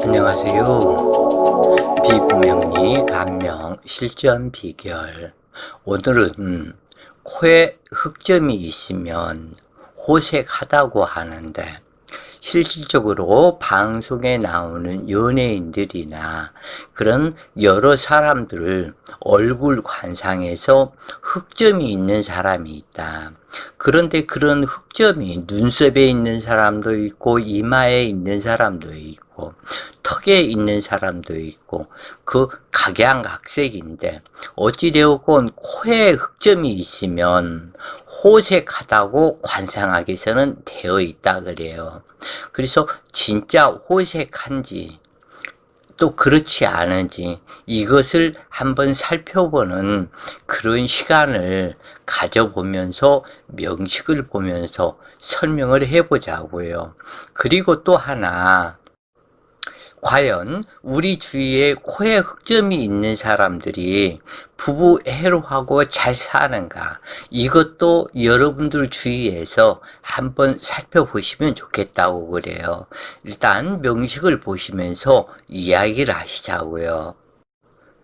안녕하세요. 비분명리 감명 실전 비결. 오늘은 코에 흑점이 있으면 호색하다고 하는데, 실질적으로 방송에 나오는 연예인들이나 그런 여러 사람들 얼굴 관상에서 흑점이 있는 사람이 있다. 그런데 그런 흑점이 눈썹에 있는 사람도 있고, 이마에 있는 사람도 있고, 턱에 있는 사람도 있고, 그 각양각색인데, 어찌되었건 코에 흑점이 있으면 호색하다고 관상학에서는 되어 있다 그래요. 그래서 진짜 호색한지 또 그렇지 않은지 이것을 한번 살펴보는 그런 시간을 가져보면서 명식을 보면서 설명을 해보자고요. 그리고 또 하나, 과연 우리 주위에 코에 흑점이 있는 사람들이 부부 애로하고 잘 사는가? 이것도 여러분들 주위에서 한번 살펴보시면 좋겠다고 그래요. 일단 명식을 보시면서 이야기를 하시자고요.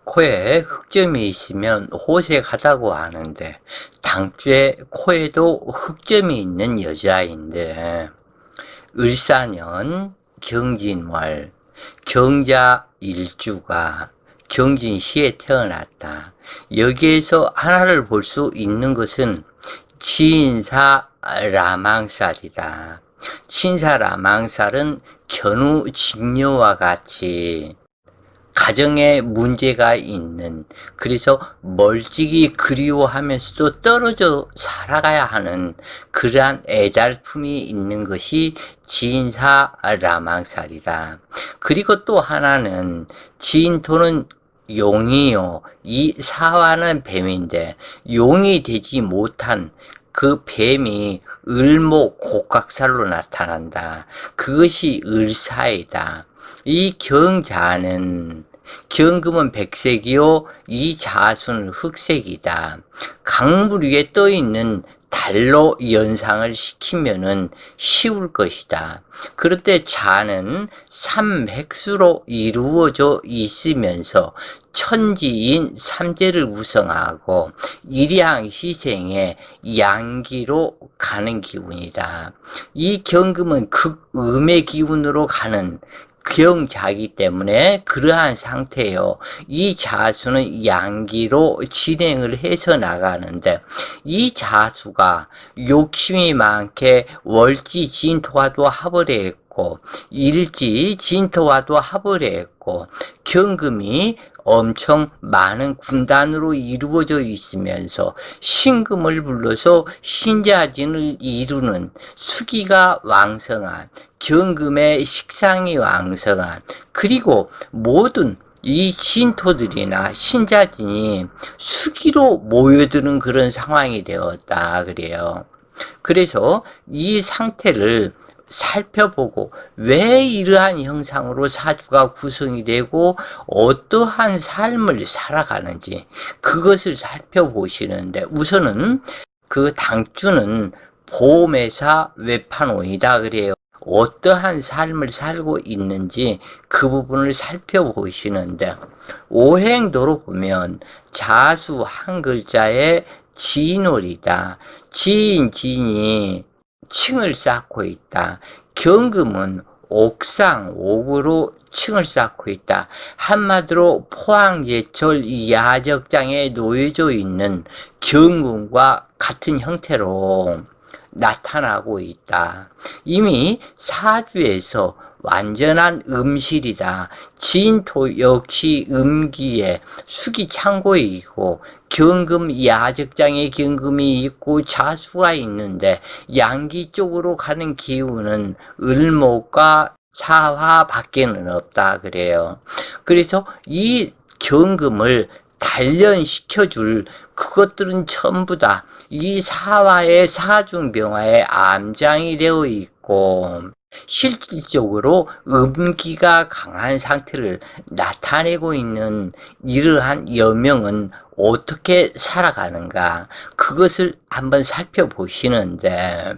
코에 흑점이 있으면 호색하다고 하는데, 당주에 코에도 흑점이 있는 여자인데, 을사년 경진월 경자 일주가 경진시에 태어났다. 여기에서 하나를 볼 수 있는 것은 치인사 라망살이다. 친사 라망살은 견우 직녀와 같이 가정에 문제가 있는, 그래서 멀찍이 그리워하면서도 떨어져 살아가야 하는 그러한 애달픔이 있는 것이 지인사 라망살이다. 그리고 또 하나는 지인토는 용이요, 이 사화는 뱀인데 용이 되지 못한 그 뱀이 을목 곡각살로 나타난다. 그것이 을사이다. 이 경자는 경금은 백색이요, 이 자수는 흑색이다. 강물 위에 떠 있는 달로 연상을 시키면은 쉬울 것이다. 그런데 자는 삼백수로 이루어져 있으면서 천지인 삼재를 구성하고 일양시생의 양기로 가는 기운이다. 이 경금은 극음의 기운으로 가는 경자이기 때문에 그러한 상태요. 이 자수는 양기로 진행을 해서 나가는데, 이 자수가 욕심이 많게 월지 진토와도 합을 했고, 일지 진토와도 합을 했고, 경금이 엄청 많은 군단으로 이루어져 있으면서 신금을 불러서 신자진을 이루는 수기가 왕성한, 경금의 식상이 왕성한, 그리고 모든 이 진토들이나 신자진이 수기로 모여드는 그런 상황이 되었다 그래요. 그래서 이 상태를 살펴보고 왜 이러한 형상으로 사주가 구성이 되고 어떠한 삶을 살아가는지 그것을 살펴보시는데, 우선은 그 당주는 보매사 외판오이다 그래요. 어떠한 삶을 살고 있는지 그 부분을 살펴보시는데, 오행도로 보면 자수 한 글자에 진월이다. 진이 층을 쌓고 있다. 경금은 옥상, 옥으로 층을 쌓고 있다. 한마디로 포항제철 야적장에 놓여져 있는 경금과 같은 형태로 나타나고 있다. 이미 사주에서 완전한 음실이다. 진토 역시 음기에 수기 창고에 있고, 경금 야적장에 경금이 있고 자수가 있는데, 양기 쪽으로 가는 기운은 을목과 사화 밖에는 없다 그래요. 그래서 이 경금을 단련시켜줄 그것들은 전부 다 이 사화의 사중병화의 암장이 되어 있고, 실질적으로 음기가 강한 상태를 나타내고 있는 이러한 여명은 어떻게 살아가는가, 그것을 한번 살펴보시는데,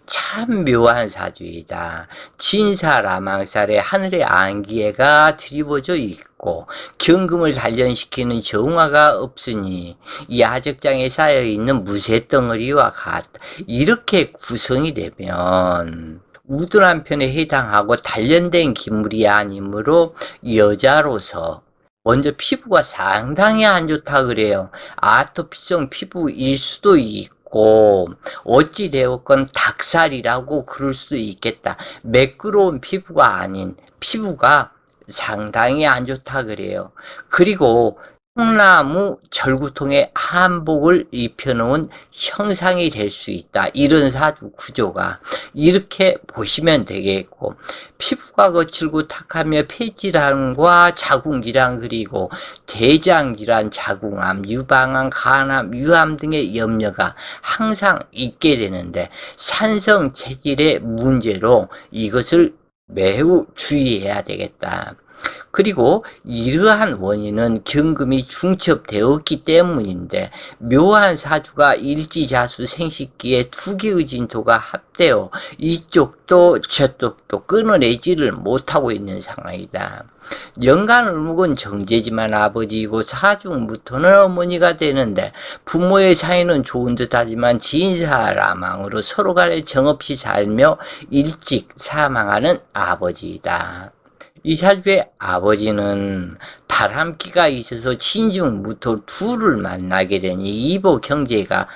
참 묘한 사주이다. 진사라망살에 하늘의 안개가 드리워져 있고 경금을 단련시키는 정화가 없으니 야적장에 쌓여있는 무쇠덩어리와 같다. 이렇게 구성이 되면 우둔한 편에 해당하고 단련된 기물이 아니므로 여자로서 먼저 피부가 상당히 안 좋다 그래요. 아토피성 피부일 수도 있고 어찌 되었건 닭살이라고 그럴 수도 있겠다. 매끄러운 피부가 아닌 피부가 상당히 안 좋다 그래요. 그리고 통나무 절구통에 한복을 입혀놓은 형상이 될 수 있다. 이런 사주 구조가 이렇게 보시면 되겠고, 피부가 거칠고 탁하며 폐질환과 자궁질환 그리고 대장질환, 자궁암, 유방암, 간암, 유암 등의 염려가 항상 있게 되는데 산성 체질의 문제로 이것을 매우 주의해야 되겠다. 그리고 이러한 원인은 경금이 중첩되었기 때문인데 묘한 사주가 일지자수 생식기에 두 개의 진토가 합되어 이쪽도 저쪽도 끊어내지를 못하고 있는 상황이다. 연간을 묵은 정제지만 아버지이고 사중부터는 어머니가 되는데 부모의 사이는 좋은 듯하지만 진사라망으로 서로 간에 정없이 살며 일찍 사망하는 아버지이다. 이 사주의 아버지는 바람기가 있어서 친중무토 둘을 만나게 되니 이보 경제가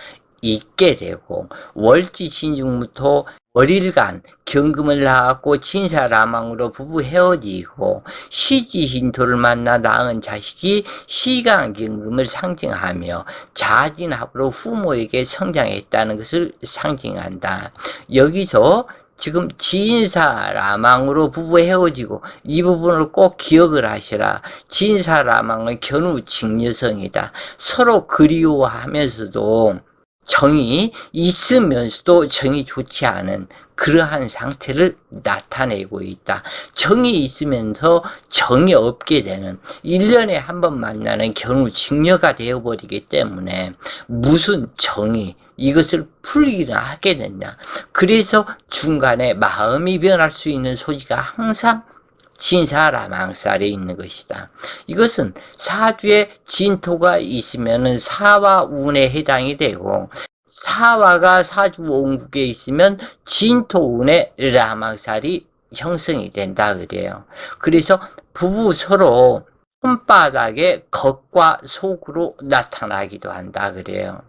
있게 되고 월지 친중무토 월일간 경금을 낳았고 진사라망으로 부부 헤어지고 시지신토를 만나 낳은 자식이 시간경금을 상징하며 자진합으로 부모에게 성장했다는 것을 상징한다. 여기서 지금 진사라망으로 부부 헤어지고 이 부분을 꼭 기억을 하시라. 진사라망은 견우직녀성이다. 서로 그리워하면서도 정이 있으면서도 정이 좋지 않은 그러한 상태를 나타내고 있다. 정이 있으면서 정이 없게 되는 1년에 한 번 만나는 견우직녀가 되어버리기 때문에 무슨 정이 이것을 풀기나 하게 됐냐. 그래서 중간에 마음이 변할 수 있는 소지가 항상 진사라망살에 있는 것이다. 이것은 사주에 진토가 있으면 사화 운에 해당이 되고 사화가 사주 원국에 있으면 진토 운에 라망살이 형성이 된다 그래요. 그래서 부부 서로 손바닥에 겉과 속으로 나타나기도 한다 그래요.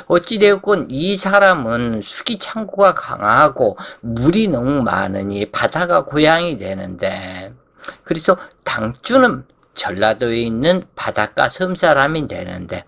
어찌되었건 이 사람은 수기 창고가 강하고 물이 너무 많으니 바다가 고향이 되는데, 그래서 당주는 전라도에 있는 바닷가 섬사람이 되는데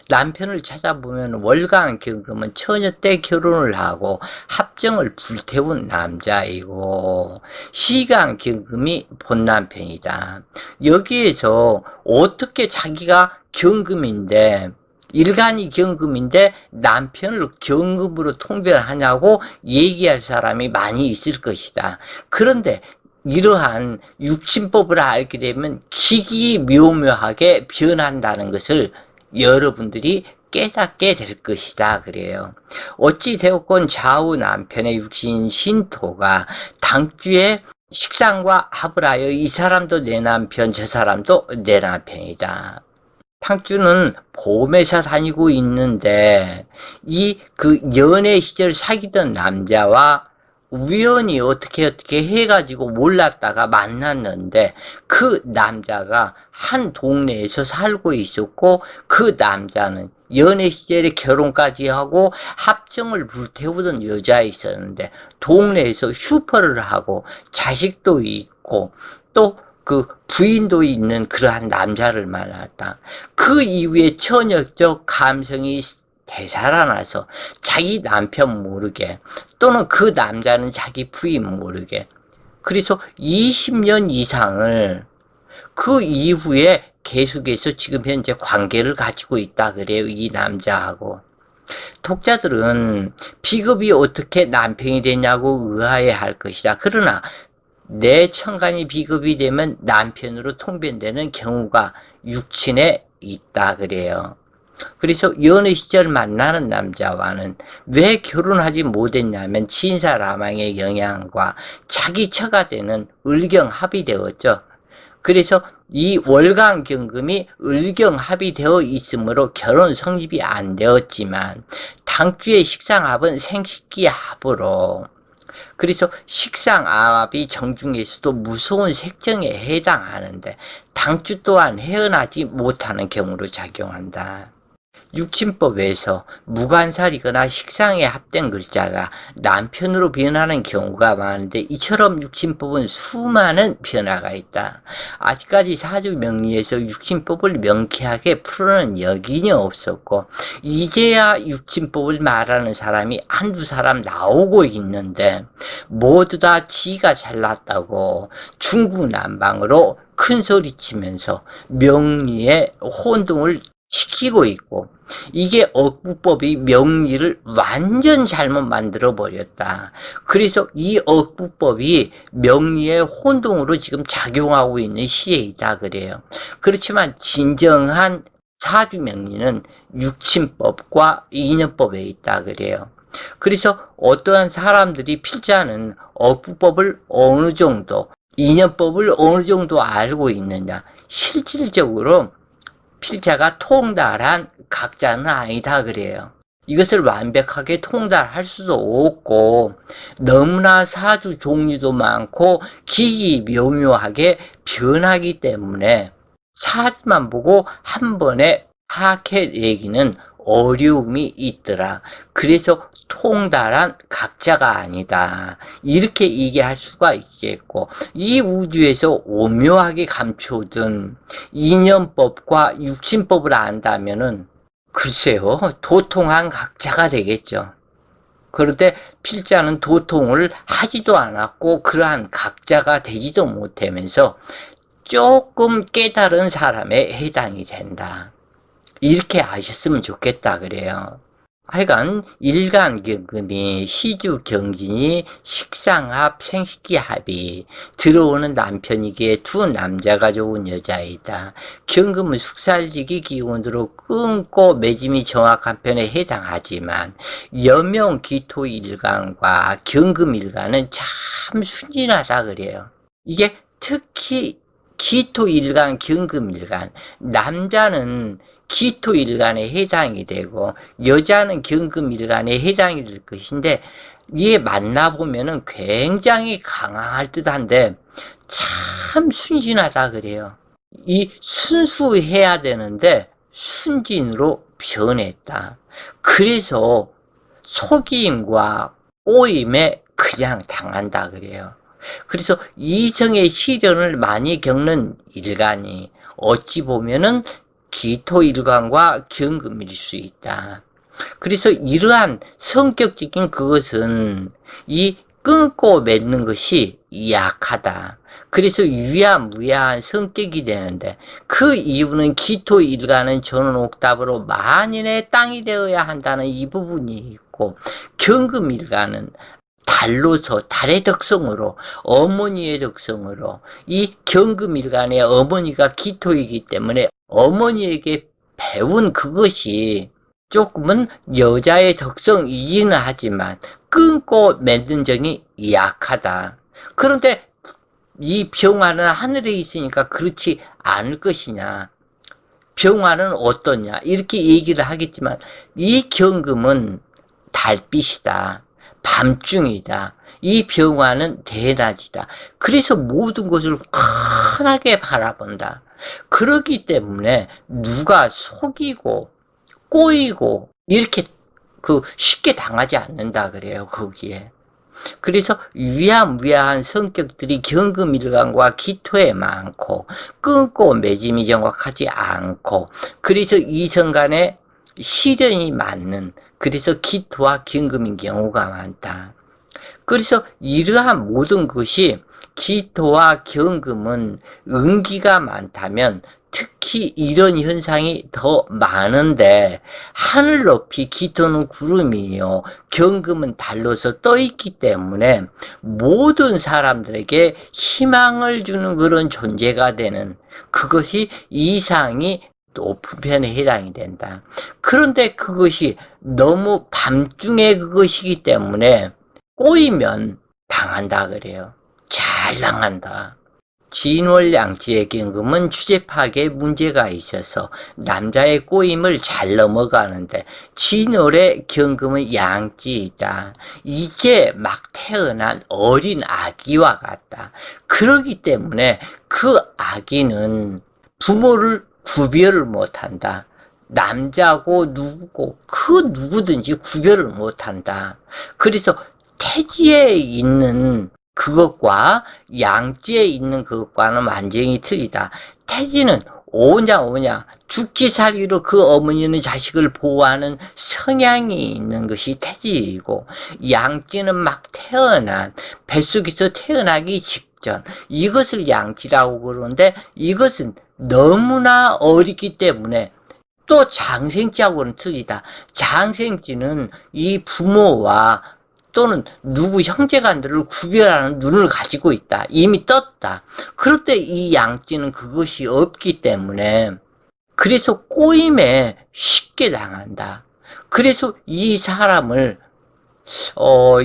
남편을 찾아보면 월간 경금은 처녀 때 결혼을 하고 합정을 불태운 남자이고 시간 경금이 본 남편이다. 여기에서 어떻게 자기가 경금인데 일간이 경금인데 남편을 경금으로 통변하냐고 얘기할 사람이 많이 있을 것이다. 그런데 이러한 육신법을 알게 되면 기기묘묘하게 변한다는 것을 여러분들이 깨닫게 될 것이다 그래요. 어찌 되었건 좌우 남편의 육신 신토가 당주에 식상과 합을 하여 이 사람도 내 남편 저 사람도 내 남편이다. 탕주는 보험회사 다니고 있는데 그 연애 시절 사귀던 남자와 우연히 어떻게 해가지고 몰랐다가 만났는데 그 남자가 한 동네에서 살고 있었고 그 남자는 연애 시절에 결혼까지 하고 합정을 불태우던 여자에 있었는데 동네에서 슈퍼를 하고 자식도 있고 또 그 부인도 있는 그러한 남자를 만났다. 그 이후에 천역적 감성이 되살아나서 자기 남편 모르게 또는 그 남자는 자기 부인 모르게 그래서 20년 이상을 그 이후에 계속해서 지금 현재 관계를 가지고 있다 그래요. 이 남자하고. 독자들은 비겁이 어떻게 남편이 되냐고 의아해할 것이다. 그러나 내 천간이 비겁이 되면 남편으로 통변되는 경우가 육친에 있다 그래요. 그래서 연애 시절 만나는 남자와는 왜 결혼하지 못했냐면 진사라망의 영향과 자기 처가 되는 을경합이 되었죠. 그래서 이 월간경금이 을경합이 되어 있으므로 결혼 성립이 안 되었지만 당주의 식상합은 생식기 합으로, 그래서 식상합이 정중에서도 무서운 색정에 해당하는데 당주 또한 헤어나지 못하는 경우로 작용한다. 육친법에서 무관살이거나 식상에 합된 글자가 남편으로 변하는 경우가 많은데 이처럼 육친법은 수많은 변화가 있다. 아직까지 사주명리에서 육친법을 명쾌하게 풀어낸 여긴이 없었고 이제야 육친법을 말하는 사람이 한두 사람 나오고 있는데 모두 다 지가 잘났다고 중구난방으로 큰소리치면서 명리에 혼동을 시키고 있고, 이게 억부법이 명리를 완전 잘못 만들어 버렸다. 그래서 이 억부법이 명리의 혼동으로 지금 작용하고 있는 시대이다 그래요. 그렇지만 진정한 사주명리는 육친법과 인연법에 있다 그래요. 그래서 어떠한 사람들이 필자는 억부법을 어느 정도, 인연법을 어느 정도 알고 있느냐, 실질적으로 필자가 통달한 각자는 아니다 그래요. 이것을 완벽하게 통달할 수도 없고 너무나 사주 종류도 많고 기기묘묘하게 변하기 때문에 사주만 보고 한 번에 파악해내기는 어려움이 있더라. 그래서 통달한 각자가 아니다, 이렇게 얘기할 수가 있겠고, 이 우주에서 오묘하게 감춰둔 인연법과 육신법을 안다면은 글쎄요, 도통한 각자가 되겠죠. 그런데 필자는 도통을 하지도 않았고 그러한 각자가 되지도 못하면서 조금 깨달은 사람에 해당이 된다, 이렇게 아셨으면 좋겠다 그래요. 하여간 일간경금이 시주경진이 식상합 생식기합이 들어오는 남편이기에 두 남자가 좋은 여자이다. 경금은 숙살지기 기운으로 끊고 매짐이 정확한 편에 해당하지만 여명 기토일간과 경금일간은 참 순진하다 그래요. 이게 특히 기토일간 경금일간, 남자는 기토일간에 해당이 되고 여자는 경금일간에 해당이 될 것인데 이게 만나보면은 굉장히 강할 듯한데 참 순진하다 그래요. 이 순수해야 되는데 순진으로 변했다. 그래서 속임과 꼬임에 그냥 당한다 그래요. 그래서 이성의 시련을 많이 겪는 일간이 어찌 보면은 기토일간과 경금일 수 있다. 그래서 이러한 성격적인 그것은 이 끊고 맺는 것이 약하다. 그래서 유야무야한 성격이 되는데 그 이유는 기토일간은 전원옥답으로 만인의 땅이 되어야 한다는 이 부분이 있고 경금일간은 달로서 달의 덕성으로 어머니의 덕성으로 이 경금일간의 어머니가 기토이기 때문에 어머니에게 배운 그것이 조금은 여자의 덕성이기는 하지만 끊고 맺는 정이 약하다. 그런데 이 병화는 하늘에 있으니까 그렇지 않을 것이냐, 병화는 어떠냐, 이렇게 얘기를 하겠지만 이 경금은 달빛이다, 밤중이다, 이 병화는 대낮이다. 그래서 모든 것을 환하게 바라본다. 그렇기 때문에 누가 속이고 꼬이고 이렇게 쉽게 당하지 않는다 그래요, 거기에. 그래서 유야무야한 성격들이 경금일간과 기토에 많고 끊고 매짐이 정확하지 않고 그래서 이성 간에 시련이 많는, 그래서 기토와 경금인 경우가 많다. 그래서 이러한 모든 것이 기토와 경금은 음기가 많다면 특히 이런 현상이 더 많은데 하늘 높이 기토는 구름이요 경금은 달로서 떠 있기 때문에 모든 사람들에게 희망을 주는 그런 존재가 되는, 그것이 이상이 높은 편에 해당이 된다. 그런데 그것이 너무 밤중에 그것이기 때문에 꼬이면 당한다 그래요. 잘 당한다. 진월양지의 경금은 주제 파악에 문제가 있어서 남자의 꼬임을 잘 넘어가는데, 진월의 경금은 양지이다. 이제 막 태어난 어린 아기와 같다. 그러기 때문에 그 아기는 부모를 구별을 못한다. 남자고 누구고 그 누구든지 구별을 못한다. 그래서 태지에 있는 그것과 양지에 있는 그것과는 완전히 틀리다. 태지는 오냐 죽기 살기로 그 어머니는 자식을 보호하는 성향이 있는 것이 태지이고, 양지는 막 태어난, 뱃속에서 태어나기 직전, 이것을 양지라고 그러는데, 이것은 너무나 어리기 때문에 또 장생지하고는 틀리다. 장생지는 이 부모와 또는 누구 형제간들을 구별하는 눈을 가지고 있다. 이미 떴다. 그럴 때 이 양지는 그것이 없기 때문에, 그래서 꼬임에 쉽게 당한다. 그래서 이 사람을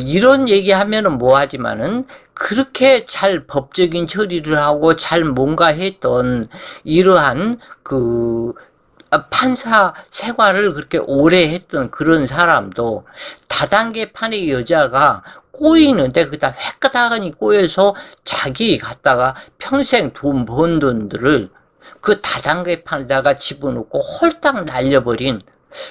이런 얘기하면은 뭐하지만은, 그렇게 잘 법적인 처리를 하고 잘 뭔가 했던 이러한 판사 생활을 그렇게 오래 했던 그런 사람도 다단계 판의 여자가 꼬이는데, 그다 획가닥하니 꼬여서 자기 갖다가 평생 돈 번 돈들을 그 다단계 판에다가 집어넣고 홀딱 날려버린,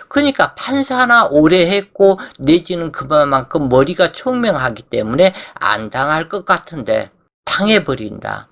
그러니까 판사나 오래 했고 내지는 그만큼 머리가 총명하기 때문에 안 당할 것 같은데 당해버린다.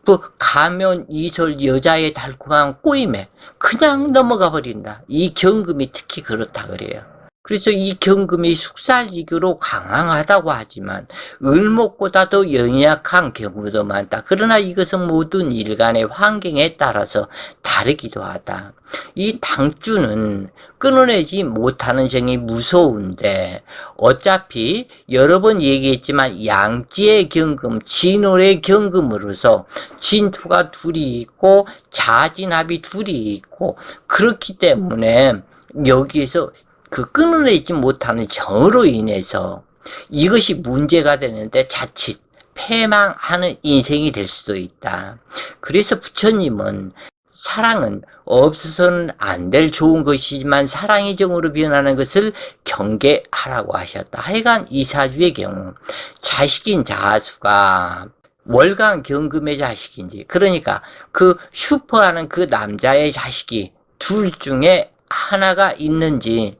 그 가면 이설 여자의 달콤한 꼬임에 그냥 넘어가 버린다. 이 경금이 특히 그렇다 그래요. 그래서 이 경금이 숙살지교로 강황하다고 하지만 을목보다 더 연약한 경우도 많다. 그러나 이것은 모든 일간의 환경에 따라서 다르기도 하다. 이 당주는 끊어내지 못하는 정이 무서운데, 어차피 여러 번 얘기했지만 양지의 경금, 진월의 경금으로서 진토가 둘이 있고 자진합이 둘이 있고, 그렇기 때문에 여기에서 그 끊어내지 못하는 정으로 인해서 이것이 문제가 되는데 자칫 패망하는 인생이 될 수도 있다. 그래서 부처님은 사랑은 없어서는 안 될 좋은 것이지만 사랑의 정으로 변하는 것을 경계하라고 하셨다. 하여간 이 사주의 경우 자식인 자수가 월간 경금의 자식인지, 그러니까 그 슈퍼하는 그 남자의 자식이 둘 중에 하나가 있는지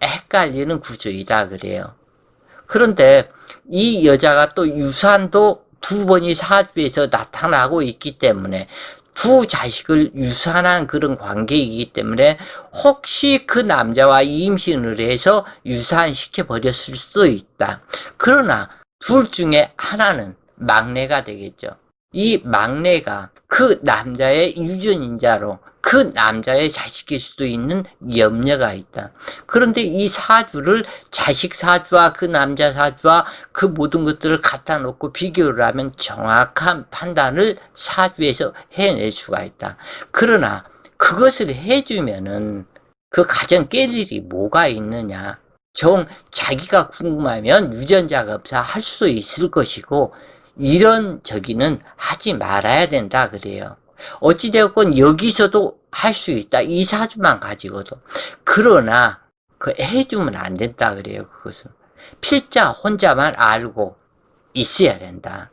헷갈리는 구조이다 그래요. 그런데 이 여자가 또 유산도 두 번이 사주에서 나타나고 있기 때문에 두 자식을 유산한 그런 관계이기 때문에 혹시 그 남자와 임신을 해서 유산시켜 버렸을 수 있다. 그러나 둘 중에 하나는 막내가 되겠죠. 이 막내가 그 남자의 유전인자로 그 남자의 자식일 수도 있는 염려가 있다. 그런데 이 사주를 자식 사주와 그 남자 사주와 그 모든 것들을 갖다 놓고 비교를 하면 정확한 판단을 사주에서 해낼 수가 있다. 그러나 그것을 해주면은 그 가정 깰 일이 뭐가 있느냐. 자기가 궁금하면 유전자검사 할 수 있을 것이고, 이런 저기는 하지 말아야 된다 그래요. 어찌되었건 여기서도 할 수 있다. 이 사주만 가지고도. 그러나 그 해주면 안 된다 그래요. 그것은 필자 혼자만 알고 있어야 된다.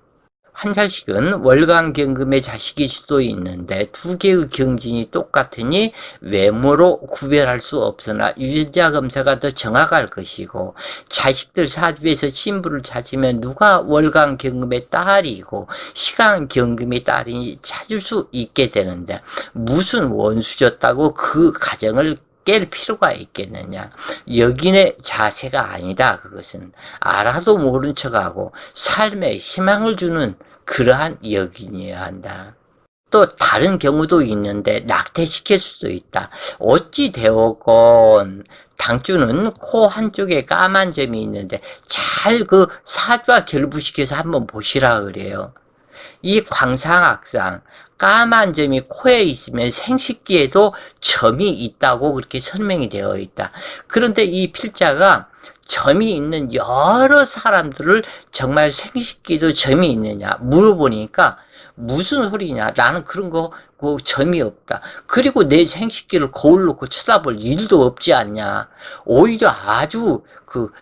한 자식은 월간경금의 자식일 수도 있는데 두 개의 경진이 똑같으니 외모로 구별할 수 없으나 유전자 검사가 더 정확할 것이고, 자식들 사주에서 신부를 찾으면 누가 월간경금의 딸이고 시간경금의 딸인지 찾을 수 있게 되는데, 무슨 원수졌다고 그 가정을 깰 필요가 있겠느냐. 여기의 자세가 아니다. 그것은 알아도 모른 척하고 삶에 희망을 주는 그러한 여긴이어야 한다. 또 다른 경우도 있는데 낙태시킬 수도 있다. 어찌 되었건 당주는 코 한쪽에 까만 점이 있는데 잘 그 사주와 결부시켜서 한번 보시라 그래요. 이 광상악상, 까만 점이 코에 있으면 생식기에도 점이 있다고 그렇게 설명이 되어 있다. 그런데 이 필자가 점이 있는 여러 사람들을 정말 생식기에도 점이 있느냐 물어보니까 무슨 소리냐, 나는 그런 거 점이 없다. 그리고 내 생식기를 거울 놓고 쳐다볼 일도 없지 않냐. 오히려 아주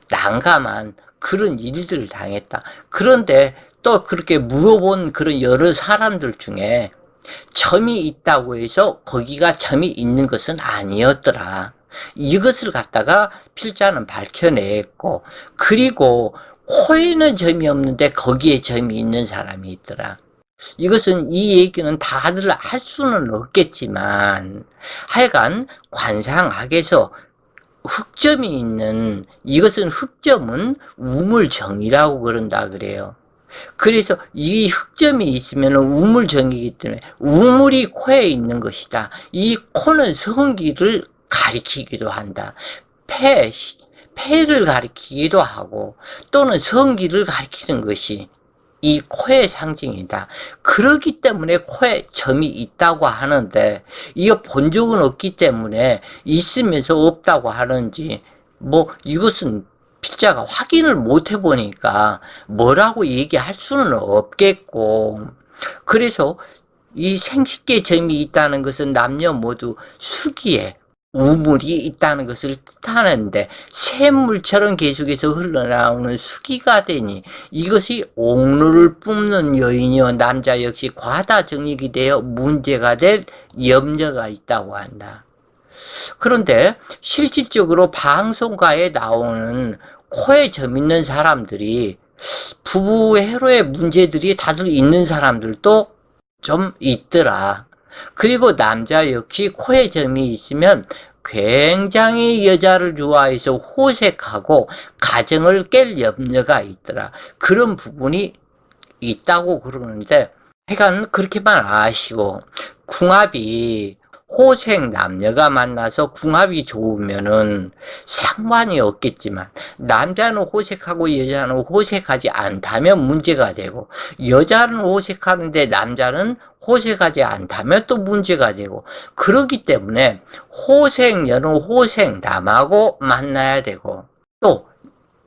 난감한 그런 일들을 당했다. 그런데 또 그렇게 물어본 그런 여러 사람들 중에 점이 있다고 해서 거기가 점이 있는 것은 아니었더라. 이것을 갖다가 필자는 밝혀냈고, 그리고 코에는 점이 없는데 거기에 점이 있는 사람이 있더라. 이것은 이 얘기는 다들 할 수는 없겠지만 하여간 관상학에서 흑점이 있는, 이것은 흑점은 우물정이라고 그런다 그래요. 그래서 이 흑점이 있으면 우물정이기 때문에 우물이 코에 있는 것이다. 이 코는 성기를 가리키기도 한다. 폐를 가리키기도 하고 또는 성기를 가리키는 것이 이 코의 상징이다. 그렇기 때문에 코에 점이 있다고 하는데 이거 본 적은 없기 때문에 있으면서 없다고 하는지 이것은 필자가 확인을 못 해보니까 뭐라고 얘기할 수는 없겠고, 그래서 이 생식기에 점이 있다는 것은 남녀 모두 수기에 우물이 있다는 것을 뜻하는데 샘물처럼 계속해서 흘러나오는 수기가 되니 이것이 옥루를 뿜는 여인이요 남자 역시 과다 정력이 되어 문제가 될 염려가 있다고 한다. 그런데 실질적으로 방송가에 나오는 코에 점 있는 사람들이 부부 회로의 문제들이 다들 있는 사람들도 좀 있더라. 그리고 남자 역시 코에 점이 있으면 굉장히 여자를 좋아해서 호색하고 가정을 깰 염려가 있더라. 그런 부분이 있다고 그러는데 하여간 그렇게만 아시고, 궁합이 호색 남녀가 만나서 궁합이 좋으면은 상관이 없겠지만 남자는 호색하고 여자는 호색하지 않다면 문제가 되고, 여자는 호색하는데 남자는 호색하지 않다면 또 문제가 되고, 그렇기 때문에 호색녀는 호색남하고 만나야 되고, 또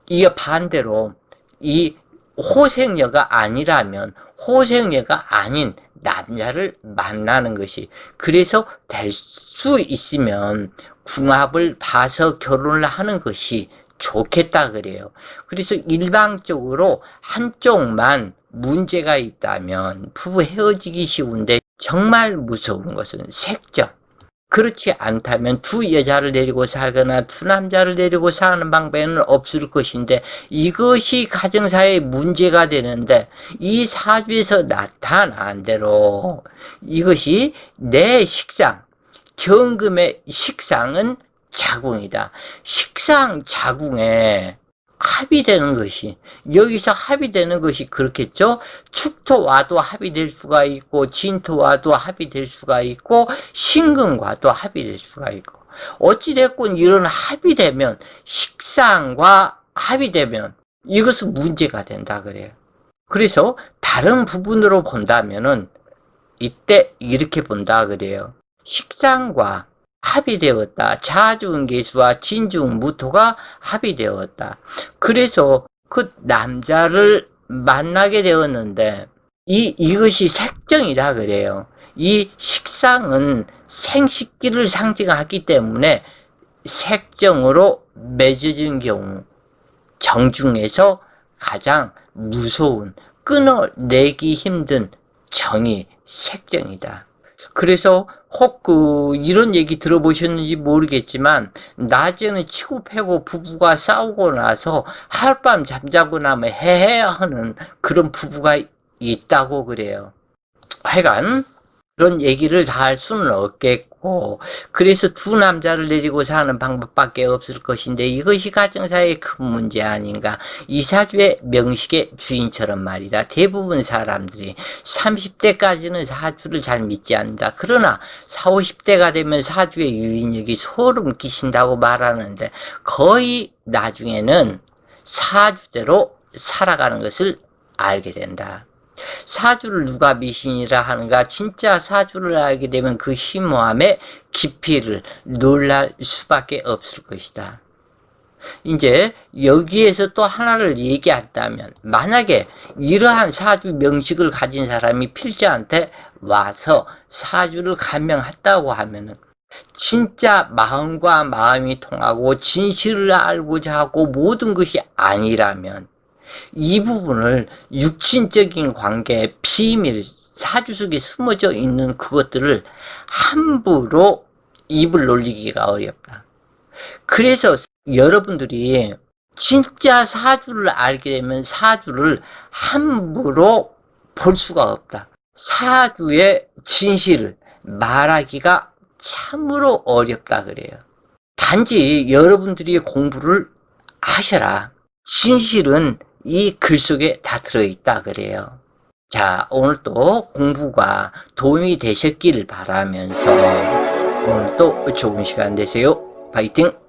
이게 반대로 이 호색녀가 아니라면 호색녀가 아닌 남자를 만나는 것이, 그래서 될 수 있으면 궁합을 봐서 결혼을 하는 것이 좋겠다 그래요. 그래서 일방적으로 한쪽만 문제가 있다면 부부 헤어지기 쉬운데 정말 무서운 것은 색점. 그렇지 않다면 두 여자를 데리고 살거나 두 남자를 데리고 사는 방법은 없을 것인데 이것이 가정사의 문제가 되는데, 이 사주에서 나타난 대로 이것이 내 식상, 경금의 식상은 자궁이다. 식상 자궁에 합이 되는 것이, 여기서 합이 되는 것이 그렇겠죠. 축토와도 합이 될 수가 있고 진토와도 합이 될 수가 있고 신금과도 합이 될 수가 있고, 어찌됐건 이런 합이 되면, 식상과 합이 되면 이것은 문제가 된다 그래요. 그래서 다른 부분으로 본다면은 이때 이렇게 본다 그래요. 식상과 합이 되었다. 자중계수와 진중무토가 합이 되었다. 그래서 그 남자를 만나게 되었는데 이것이 색정이라 그래요. 이 식상은 생식기를 상징하기 때문에 색정으로 맺어진 경우 정중에서 가장 무서운, 끊어내기 힘든 정이 색정이다. 그래서 혹 이런 얘기 들어보셨는지 모르겠지만 낮에는 치고 패고 부부가 싸우고 나서 하룻밤 잠자고 나면 헤헤 하는 그런 부부가 있다고 그래요. 하여간 그런 얘기를 다 할 수는 없겠고, 그래서 두 남자를 데리고 사는 방법밖에 없을 것인데 이것이 가정사의 큰 문제 아닌가. 이 사주의 명식의 주인처럼 말이다. 대부분 사람들이 30대까지는 사주를 잘 믿지 않는다. 그러나 40, 50대가 되면 사주의 유인력이 소름 끼친다고 말하는데 거의 나중에는 사주대로 살아가는 것을 알게 된다. 사주를 누가 미신이라 하는가? 진짜 사주를 알게 되면 그 심오함의 깊이를 놀랄 수밖에 없을 것이다. 이제 여기에서 또 하나를 얘기한다면, 만약에 이러한 사주 명식을 가진 사람이 필자한테 와서 사주를 감명했다고 하면은 진짜 마음과 마음이 통하고 진실을 알고자 하고 모든 것이 아니라면 이 부분을 육신적인 관계, 비밀, 사주 속에 숨어져 있는 그것들을 함부로 입을 놀리기가 어렵다. 그래서 여러분들이 진짜 사주를 알게 되면 사주를 함부로 볼 수가 없다. 사주의 진실을 말하기가 참으로 어렵다 그래요. 단지 여러분들이 공부를 하셔라. 진실은 이 글 속에 다 들어있다 그래요. 자, 오늘 또 공부가 도움이 되셨길 바라면서 오늘 또 좋은 시간 되세요. 파이팅!